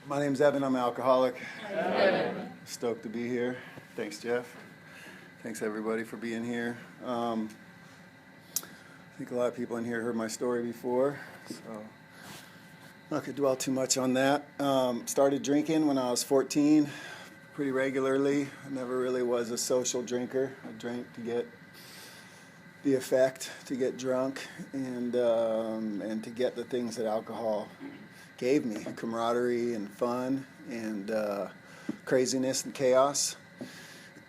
My name's Evan. I'm an alcoholic. Stoked to be here. Thanks, Jeff. Thanks, everybody, for being here. I think a lot of people in here heard my story before, so I'm not going to dwell too much on that. Started drinking when I was 14, pretty regularly. I never really was a social drinker. I drank to get the effect, to get drunk, and to get the things that alcohol gave me, camaraderie and fun and craziness and chaos.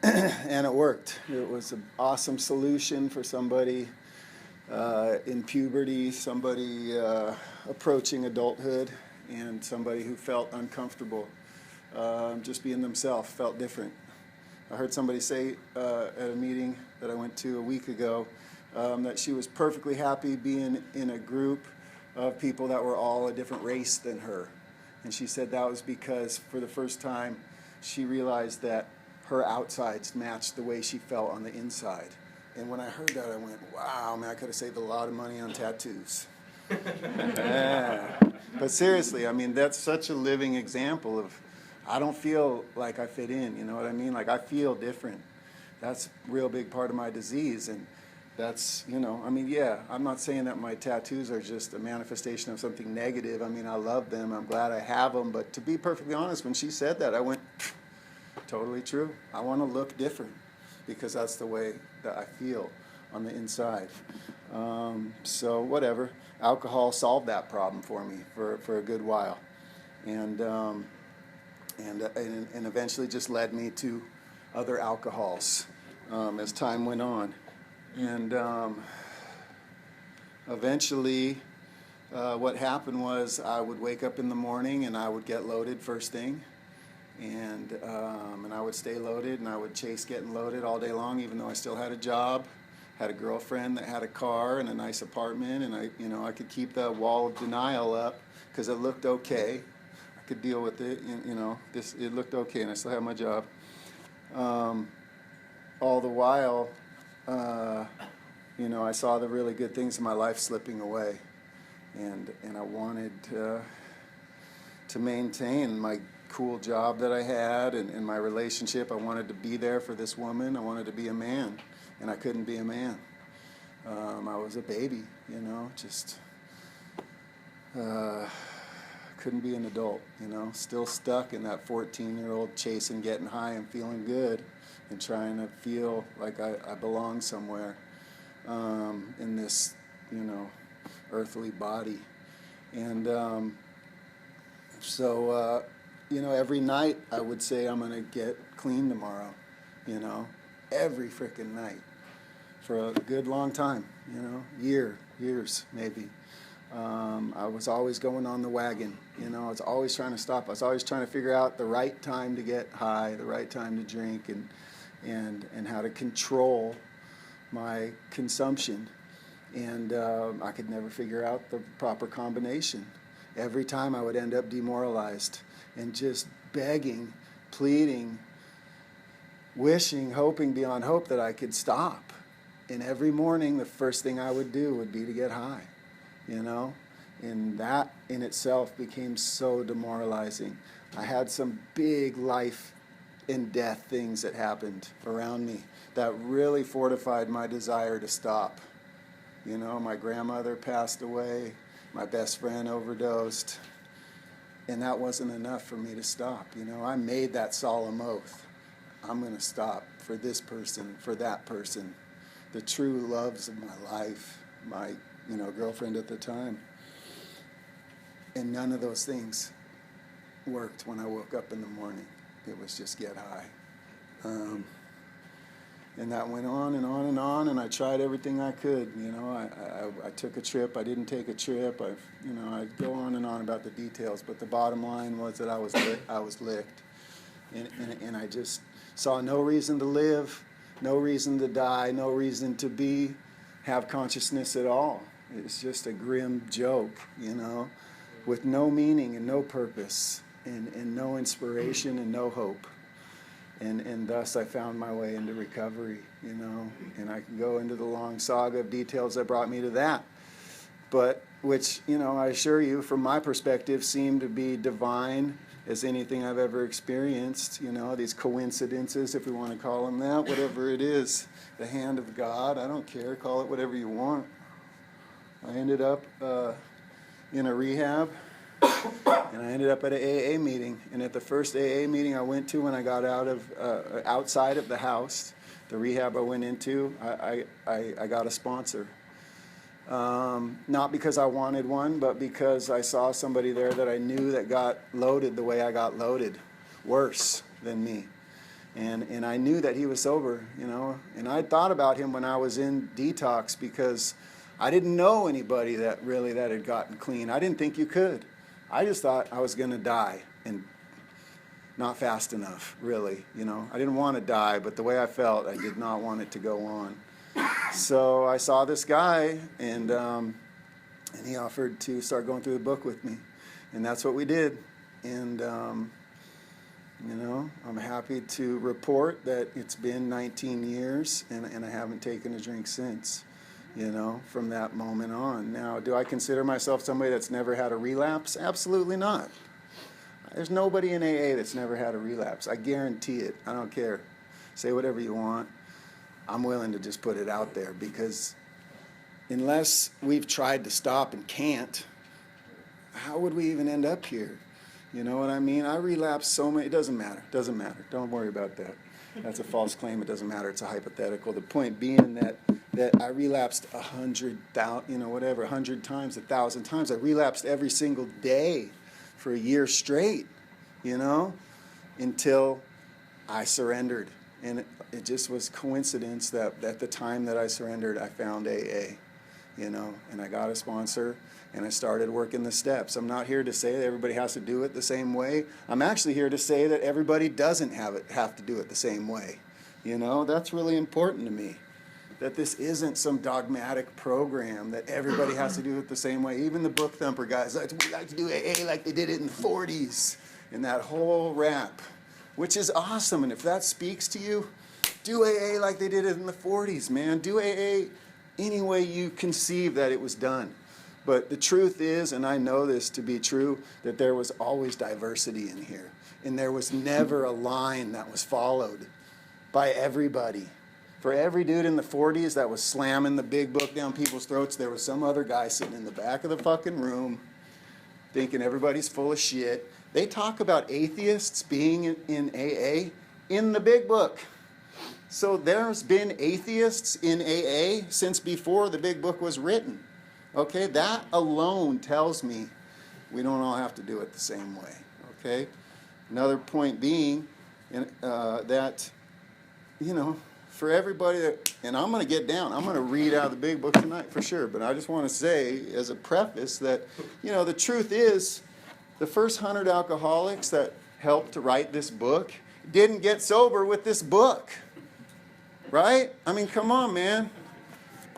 And it worked. It was an awesome solution for somebody in puberty, somebody approaching adulthood, and somebody who felt uncomfortable just being themselves, felt different. I heard somebody say at a meeting that I went to a week ago that she was perfectly happy being in a group of people that were all a different race than her. And she said that was because for the first time she realized that her outsides matched the way she felt on the inside. And when I heard that, I went, wow, man, I could have saved a lot of money on tattoos. Yeah. But seriously, I mean, that's such a living example of, I don't feel like I fit in, you know what I mean? Like, I feel different. That's a real big part of my disease. And that's, you know, I mean, yeah, I'm not saying that my tattoos are just a manifestation of something negative. I mean, I love them. I'm glad I have them. But to be perfectly honest, when she said that, I went, totally true. I want to look different because that's the way that I feel on the inside. So whatever. Alcohol solved that problem for me for a good while. And eventually just led me to other alcohols as time went on. And eventually what happened was I would wake up in the morning and I would get loaded first thing. And I would stay loaded and I would chase getting loaded all day long, even though I still had a job, had a girlfriend that had a car and a nice apartment, and I could keep the wall of denial up because it looked okay. I could deal with it, it looked okay, and I still had my job. All the while, I saw the really good things in my life slipping away, and I wanted to maintain my cool job that I had and my relationship. I wanted to be there for this woman. I wanted to be a man, and I couldn't be a man. I was a baby, just couldn't be an adult, still stuck in that 14-year-old chasing, getting high and feeling good and trying to feel like I belong somewhere in this, earthly body. And so every night I would say I'm going to get clean tomorrow, every freaking night for a good long time, years maybe. I was always going on the wagon, I was always trying to stop. I was always trying to figure out the right time to get high, the right time to drink, and how to control my consumption. And I could never figure out the proper combination. Every time I would end up demoralized and just begging, pleading, wishing, hoping beyond hope that I could stop. And every morning, the first thing I would do would be to get high, And that in itself became so demoralizing. I had some big life and death things that happened around me that really fortified my desire to stop. My grandmother passed away. My best friend overdosed, and that wasn't enough for me to stop. I made that solemn oath. I'm going to stop for this person, for that person, the true loves of my life, my, girlfriend at the time. And none of those things worked when I woke up in the morning. It was just get high. And that went on and on and on, and I tried everything I could. I took a trip. I didn't take a trip. I'd go on and on about the details, but the bottom line was that I was licked. And I just saw no reason to live, no reason to die, no reason to have consciousness at all. It's just a grim joke, with no meaning and no purpose and no inspiration and no hope. And thus I found my way into recovery, and I can go into the long saga of details that brought me to that. But which, I assure you, from my perspective, seemed to be divine as anything I've ever experienced. These coincidences, if we want to call them that, whatever it is, the hand of God, I don't care, call it whatever you want. I ended up in a rehab, and I ended up at an AA meeting. And at the first AA meeting I went to when I got outside of the house, the rehab I went into, I got a sponsor. Not because I wanted one, but because I saw somebody there that I knew that got loaded the way I got loaded, worse than me. And I knew that he was sober, and I thought about him when I was in detox because I didn't know anybody that had gotten clean. I didn't think you could. I just thought I was going to die, and not fast enough, really. I didn't want to die, but the way I felt, I did not want it to go on. So I saw this guy, and he offered to start going through the book with me, and that's what we did. And I'm happy to report that it's been 19 years, and I haven't taken a drink since. From that moment on. Now, do I consider myself somebody that's never had a relapse? Absolutely not. There's nobody in AA that's never had a relapse. I guarantee it. I don't care. Say whatever you want. I'm willing to just put it out there because unless we've tried to stop and can't, how would we even end up here? You know what I mean? I relapsed so many. It doesn't matter. Don't worry about that. That's a false claim. It doesn't matter. It's a hypothetical. The point being that I relapsed 100 times, 1,000 times. I relapsed every single day for a year straight, until I surrendered. And it just was coincidence that at the time that I surrendered, I found AA, and I got a sponsor, and I started working the steps. I'm not here to say that everybody has to do it the same way. I'm actually here to say that everybody doesn't have to do it the same way. That's really important to me. That this isn't some dogmatic program that everybody has to do it the same way. Even the book thumper guys like to do AA like they did it in the 40s, and that whole rap, which is awesome. And if that speaks to you, do AA like they did it in the 40s, man. Do AA any way you conceive that it was done. But the truth is, and I know this to be true, that there was always diversity in here. And there was never a line that was followed by everybody. For every dude in the 40s that was slamming the big book down people's throats, there was some other guy sitting in the back of the fucking room thinking everybody's full of shit. They talk about atheists being in AA in the big book. So there's been atheists in AA since before the big book was written. Okay, that alone tells me we don't all have to do it the same way. Okay, another point being that, for everybody that, and I'm going to get down, I'm going to read out of the big book tonight for sure, but I just want to say as a preface that, the truth is the first 100 alcoholics that helped to write this book didn't get sober with this book, right? I mean, come on, man.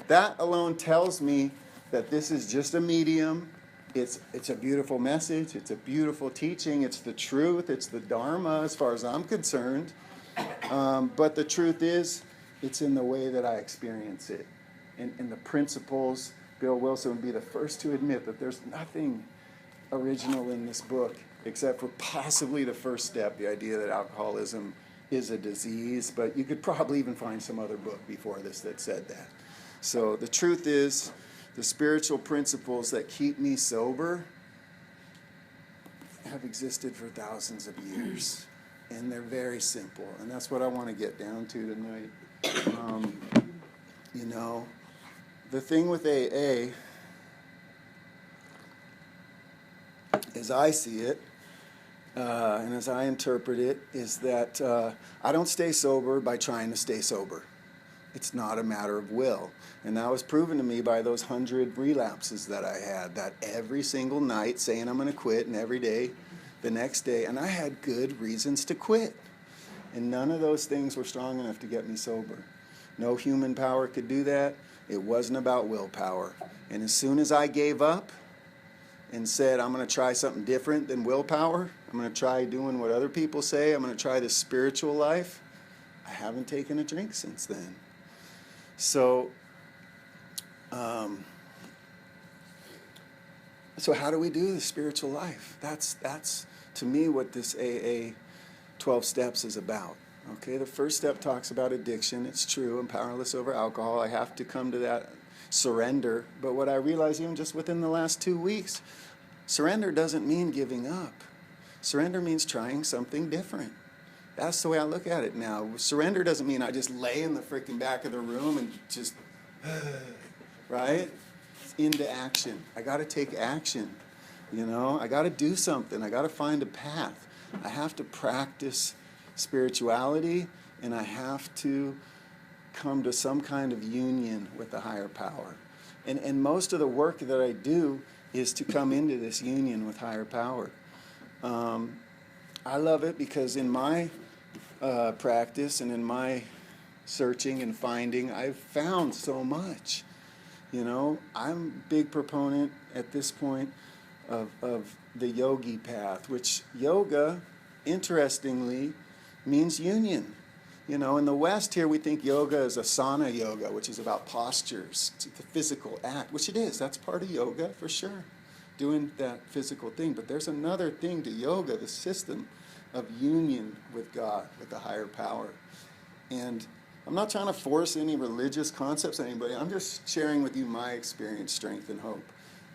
That alone tells me that this is just a medium. It's a beautiful message. It's a beautiful teaching. It's the truth. It's the Dharma as far as I'm concerned. But the truth is, it's in the way that I experience it. And the principles, Bill Wilson would be the first to admit that there's nothing original in this book except for possibly the first step, the idea that alcoholism is a disease. But you could probably even find some other book before this that said that. So the truth is, the spiritual principles that keep me sober have existed for thousands of years. And they're very simple. And that's what I want to get down to tonight. The thing with AA, as I see it, and as I interpret it, is that I don't stay sober by trying to stay sober. It's not a matter of will. And that was proven to me by those 100 relapses that I had, that every single night saying I'm going to quit, and every day, the next day, and I had good reasons to quit. And none of those things were strong enough to get me sober. No human power could do that. It wasn't about willpower. And as soon as I gave up and said, I'm going to try something different than willpower, I'm going to try doing what other people say, I'm going to try this spiritual life, I haven't taken a drink since then. So, So how do we do the spiritual life? That's to me what this AA 12 steps is about. Okay, the first step talks about addiction. It's true, I'm powerless over alcohol. I have to come to that surrender. But what I realized even just within the last 2 weeks, surrender doesn't mean giving up. Surrender means trying something different. That's the way I look at it now. Surrender doesn't mean I just lay in the freaking back of the room and just, right? It's into action. I got to take action. You know, I got to do something. I got to find a path. I have to practice spirituality, and I have to come to some kind of union with the higher power. And most of the work that I do is to come into this union with higher power. I love it because in my practice and in my searching and finding, I've found so much. You know, I'm a big proponent at this point of the yogi path, which yoga, interestingly, means union. You know, in the West here, we think yoga is asana yoga, which is about postures. It's the physical act, which it is. That's part of yoga, for sure, doing that physical thing. But there's another thing to yoga, the system of union with God, with the higher power. And I'm not trying to force any religious concepts on anybody. I'm just sharing with you my experience, strength, and hope.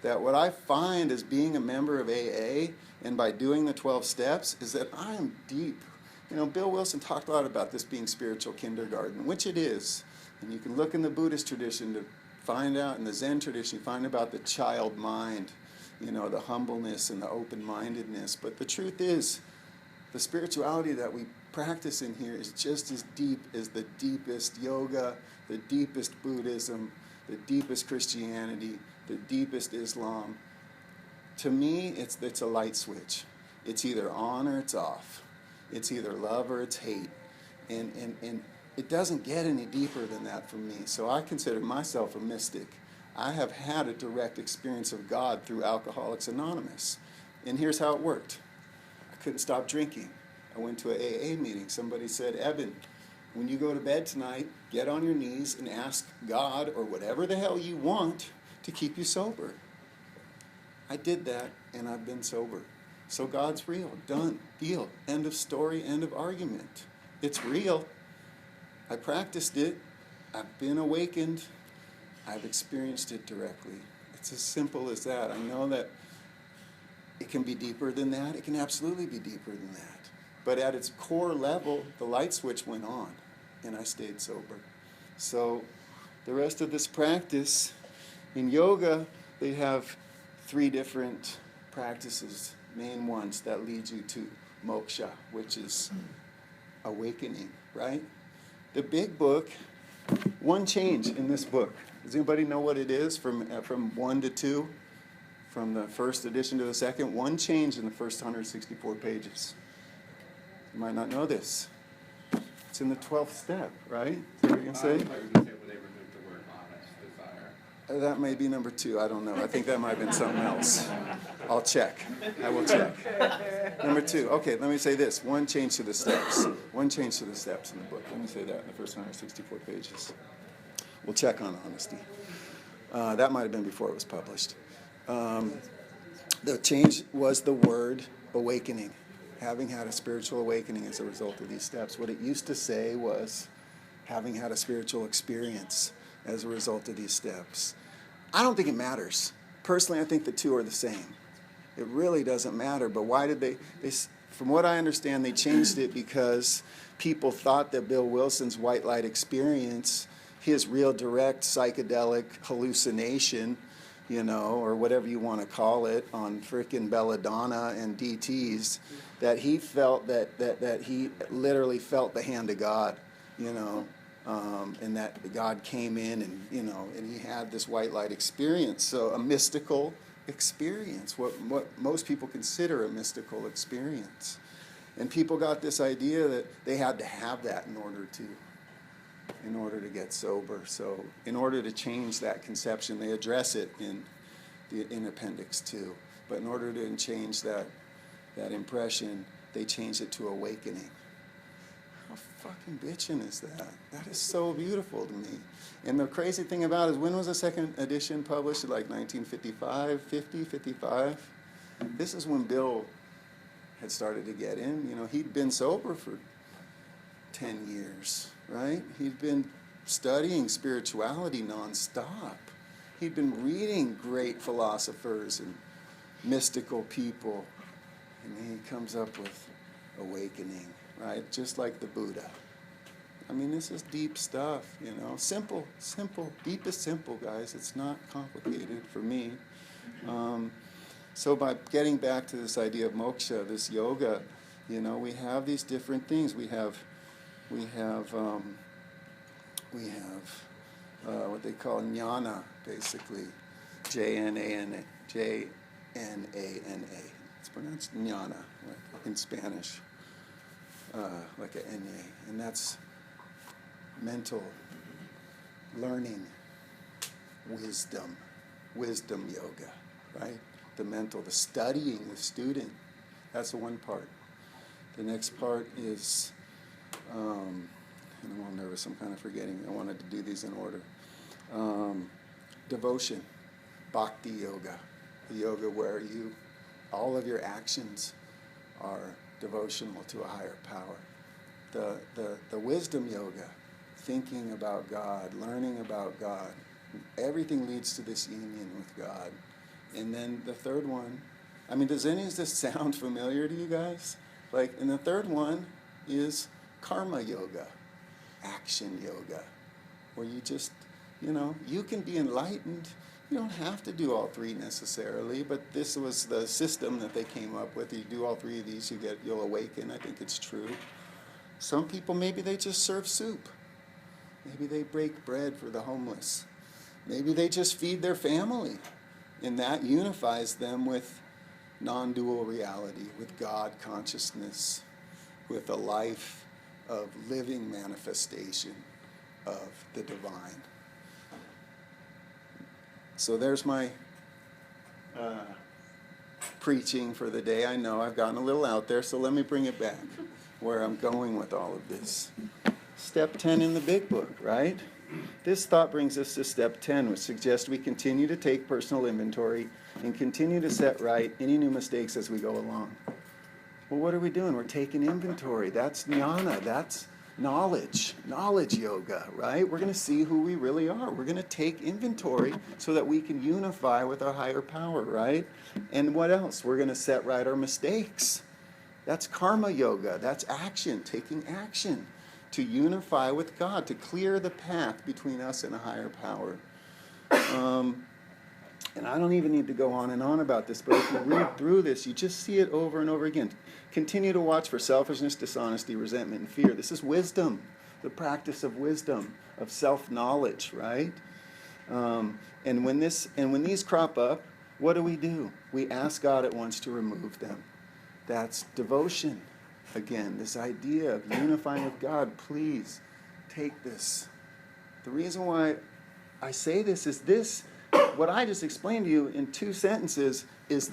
That what I find as being a member of AA and by doing the 12 steps is that I am deep. You know, Bill Wilson talked a lot about this being spiritual kindergarten, which it is. And you can look in the Buddhist tradition to find out, in the Zen tradition, you find about the child mind, you know, the humbleness and the open-mindedness. But the truth is, the spirituality that we practice in here is just as deep as the deepest yoga, the deepest Buddhism, the deepest Christianity, the deepest Islam. To me, it's a light switch. It's either on or it's off. It's either love or it's hate. And it doesn't get any deeper than that for me. So I consider myself a mystic. I have had a direct experience of God through Alcoholics Anonymous. And here's how it worked. I couldn't stop drinking. I went to an AA meeting. Somebody said, Evan, when you go to bed tonight, get on your knees and ask God or whatever the hell you want to keep you sober. I did that, and I've been sober. So God's real. Done. Deal. End of story. End of argument. It's real. I practiced it. I've been awakened. I've experienced it directly. It's as simple as that. I know that it can be deeper than that. It can absolutely be deeper than that. But at its core level, the light switch went on, and I stayed sober. So the rest of this practice, in yoga, they have 3 different practices, main ones that lead you to moksha, which is awakening, right? The big book, one change in this book. Does anybody know what it is from 1 to 2? From the first edition to the second? One change in the first 164 pages. You might not know this. It's in the 12th step, right? Is that what you're going to say? I thought you were going to say when they removed the word honest desire. That may be number 2. I don't know. I think that might have been something else. I'll check. I will check. Number 2. Okay, let me say this. One change to the steps. One change to the steps in the book. Let me say that in the first 164 pages. We'll check on honesty. That might have been before it was published. The change was the word awakening. Having had a spiritual awakening as a result of these steps. What it used to say was having had a spiritual experience as a result of these steps. I don't think it matters. Personally, I think the 2 are the same. It really doesn't matter. But why did they from what I understand, they changed it because people thought that Bill Wilson's white light experience, his real direct psychedelic hallucination, you know, or whatever you want to call it, on frickin' belladonna and DTs, that he felt that he literally felt the hand of God, you know, and that God came in and, you know, and he had this white light experience. So a mystical experience, what most people consider a mystical experience. And people got this idea that they had to have that in order to get sober. So in order to change that conception, they address it in Appendix 2. But in order to change that impression, they change it to awakening. how fucking bitchin' is that? That is so beautiful to me. And the crazy thing about it is, when was the second edition published? Like 1955, 50, 55? This is when Bill had started to get in. You know, he'd been sober for 10 years, right? He'd been studying spirituality nonstop. He'd been reading great philosophers and mystical people. And then he comes up with awakening, right? Just like the Buddha. I mean, this is deep stuff, you know. Simple, deepest simple, guys. It's not complicated for me. So by getting back to this idea of moksha, this yoga, you know, we have these different things. We have what they call jnana, basically, Jnana. It's pronounced jnana, like in Spanish, like a N-A, and that's mental learning, wisdom yoga, right? The mental, the studying, the student. That's the one part. The next part is, and I'm all nervous, I'm kind of forgetting. I wanted to do these in order. Devotion, Bhakti yoga, the yoga where all of your actions are devotional to a higher power. The wisdom yoga, thinking about God, learning about God. Everything leads to this union with God. And then the third one, I mean, does any of this sound familiar to you guys? Like, and the third one is karma yoga, action yoga, where you just, you know, you can be enlightened. You don't have to do all three necessarily, but this was the system that they came up with. You do all three of these, you'll awaken. I think it's true. Some people, maybe they just serve soup. Maybe they break bread for the homeless. Maybe they just feed their family. And that unifies them with non-dual reality, with God consciousness, with a life of living manifestation of the divine. So there's my preaching for the day. I know I've gotten a little out there, so let me bring it back where I'm going with all of this. Step 10 in the big book, right? This thought brings us to step 10, which suggests we continue to take personal inventory and continue to set right any new mistakes as we go along. Well, what are we doing? We're taking inventory. That's jnana. That's knowledge yoga, right? We're going to see who we really are. We're going to take inventory so that we can unify with our higher power, right? And what else? We're going to set right our mistakes. That's karma yoga. That's action, taking action to unify with God, to clear the path between us and a higher power. And I don't even need to go on and on about this, but if you read through this, you just see it over and over again. Continue to watch for selfishness, dishonesty, resentment, and fear. This is wisdom, the practice of wisdom, of self-knowledge, right? And when these crop up, what do? We ask God at once to remove them. That's devotion. Again, this idea of unifying with God. Please take this. The reason why I say this is this. What I just explained to you in 2 sentences is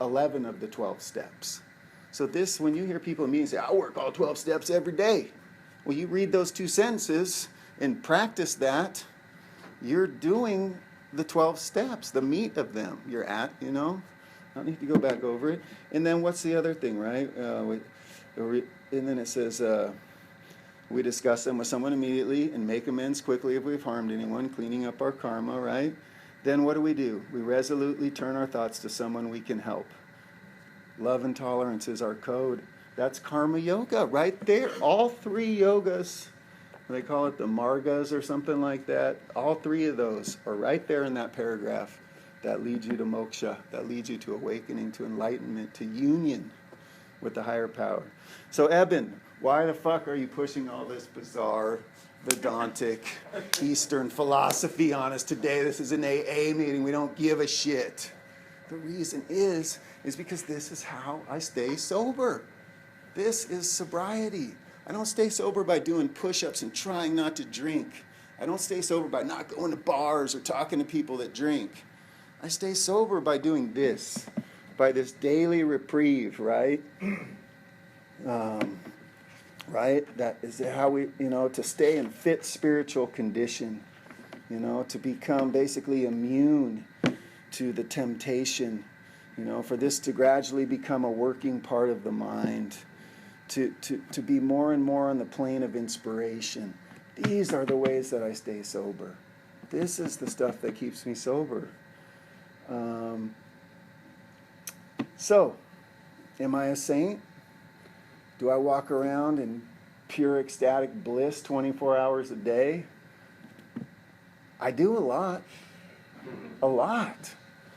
11 of the 12 steps. So this, when you hear people in meetings say, I work all 12 steps every day. Well, you read those 2 sentences and practice that. You're doing the 12 steps, the meat of them you're at, you know. I don't need to go back over it. And then what's the other thing, right? And then it says, we discuss them with someone immediately and make amends quickly if we've harmed anyone, cleaning up our karma, right? Then what do? We resolutely turn our thoughts to someone we can help. Love and tolerance is our code. That's karma yoga right there. All 3 yogas, they call it the margas or something like that. All 3 of those are right there in that paragraph. That leads you to moksha, that leads you to awakening, to enlightenment, to union with the higher power. So Eben, why the fuck are you pushing all this bizarre, Vedantic, Eastern philosophy on us today? This is an AA meeting. We don't give a shit. The reason is because this is how I stay sober. This is sobriety. I don't stay sober by doing push-ups and trying not to drink. I don't stay sober by not going to bars or talking to people that drink. I stay sober by doing this, by this daily reprieve, right? right? That is how we, to stay in fit spiritual condition, to become basically immune to the temptation, for this to gradually become a working part of the mind, to be more and more on the plane of inspiration. These are the ways that I stay sober. This is the stuff that keeps me sober. So, am I a saint? Do I walk around in pure ecstatic bliss 24 hours a day? I do a lot. A lot.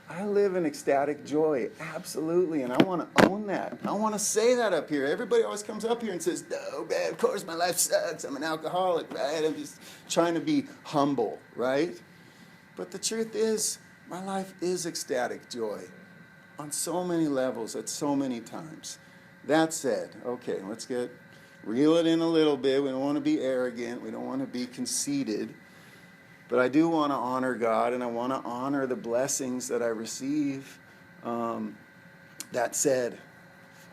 I live in ecstatic joy, absolutely, and I want to own that. I want to say that up here. Everybody always comes up here and says, no, man, of course my life sucks. I'm an alcoholic, right? I'm just trying to be humble, right? But the truth is, my life is ecstatic joy on so many levels at so many times. That said, okay, let's reel it in a little bit. We don't want to be arrogant. We don't want to be conceited. But I do want to honor God, and I want to honor the blessings that I receive. That said,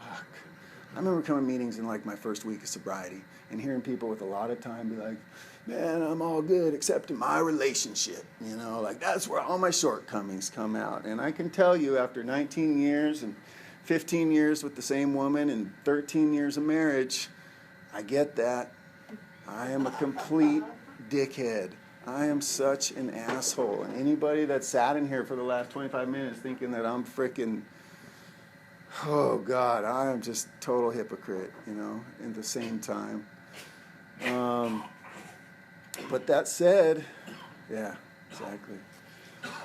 I remember coming to meetings in like my first week of sobriety and hearing people with a lot of time be like, man, I'm all good except in my relationship. Like that's where all my shortcomings come out. And I can tell you after 19 years and 15 years with the same woman and 13 years of marriage, I get that. I am a complete dickhead. I am such an asshole. And anybody that sat in here for the last 25 minutes thinking that I'm freaking, oh God, I am just total hypocrite, at the same time. But that said, yeah, exactly.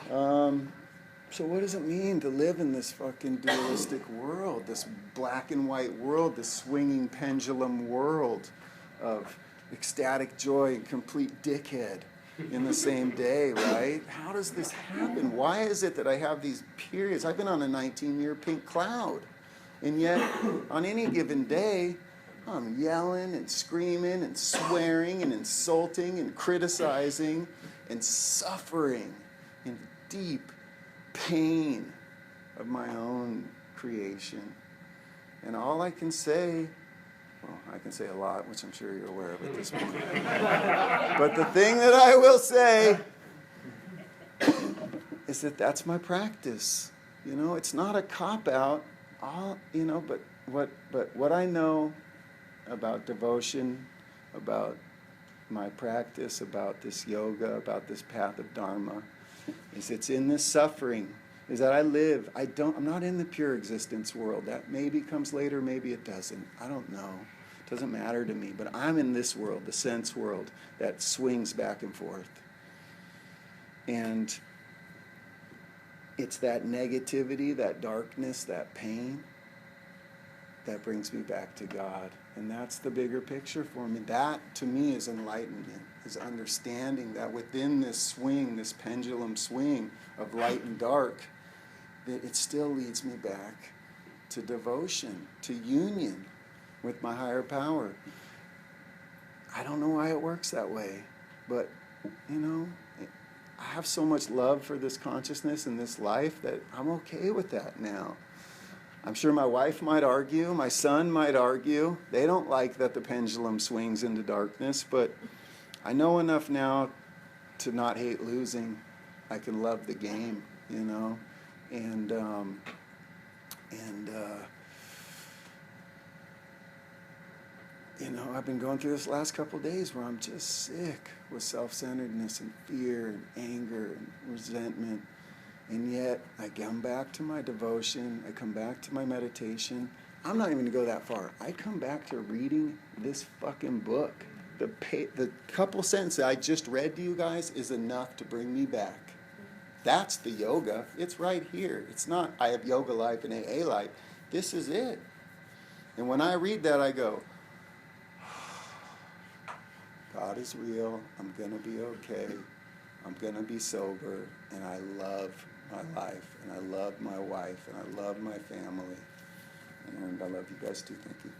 So what does it mean to live in this fucking dualistic world, this black and white world, this swinging pendulum world of ecstatic joy and complete dickhead in the same day, right? How does this happen? Why is it that I have these periods? I've been on a 19-year pink cloud, and yet on any given day, I'm yelling and screaming and swearing and insulting and criticizing and suffering in deep pain of my own creation. And all I can say, well, I can say a lot, which I'm sure you're aware of at this point. But the thing that I will say is that that's my practice. It's not a cop-out, but what I know about devotion, about my practice, about this yoga, about this path of Dharma, is it's in this suffering, is that I'm not in the pure existence world. That maybe comes later, maybe it doesn't. I don't know. It doesn't matter to me. But I'm in this world, the sense world, that swings back and forth. And it's that negativity, that darkness, that pain that brings me back to God. And that's the bigger picture for me. That, to me, is enlightenment, is understanding that within this swing, this pendulum swing of light and dark, that it still leads me back to devotion, to union with my higher power. I don't know why it works that way, but, I have so much love for this consciousness and this life that I'm okay with that now. I'm sure my wife might argue, my son might argue. They don't like that the pendulum swings into darkness, but I know enough now to not hate losing. I can love the game, and I've been going through this last couple of days where I'm just sick with self-centeredness and fear and anger and resentment. And yet, I come back to my devotion, I come back to my meditation. I'm not even going to go that far. I come back to reading this fucking book. The couple sentences I just read to you guys is enough to bring me back. That's the yoga. It's right here. It's not, I have yoga life and AA life. This is it. And when I read that, I go, God is real. I'm going to be okay. I'm going to be sober. And I love my life. And I love my wife. And I love my family. And I love you guys too. Thank you.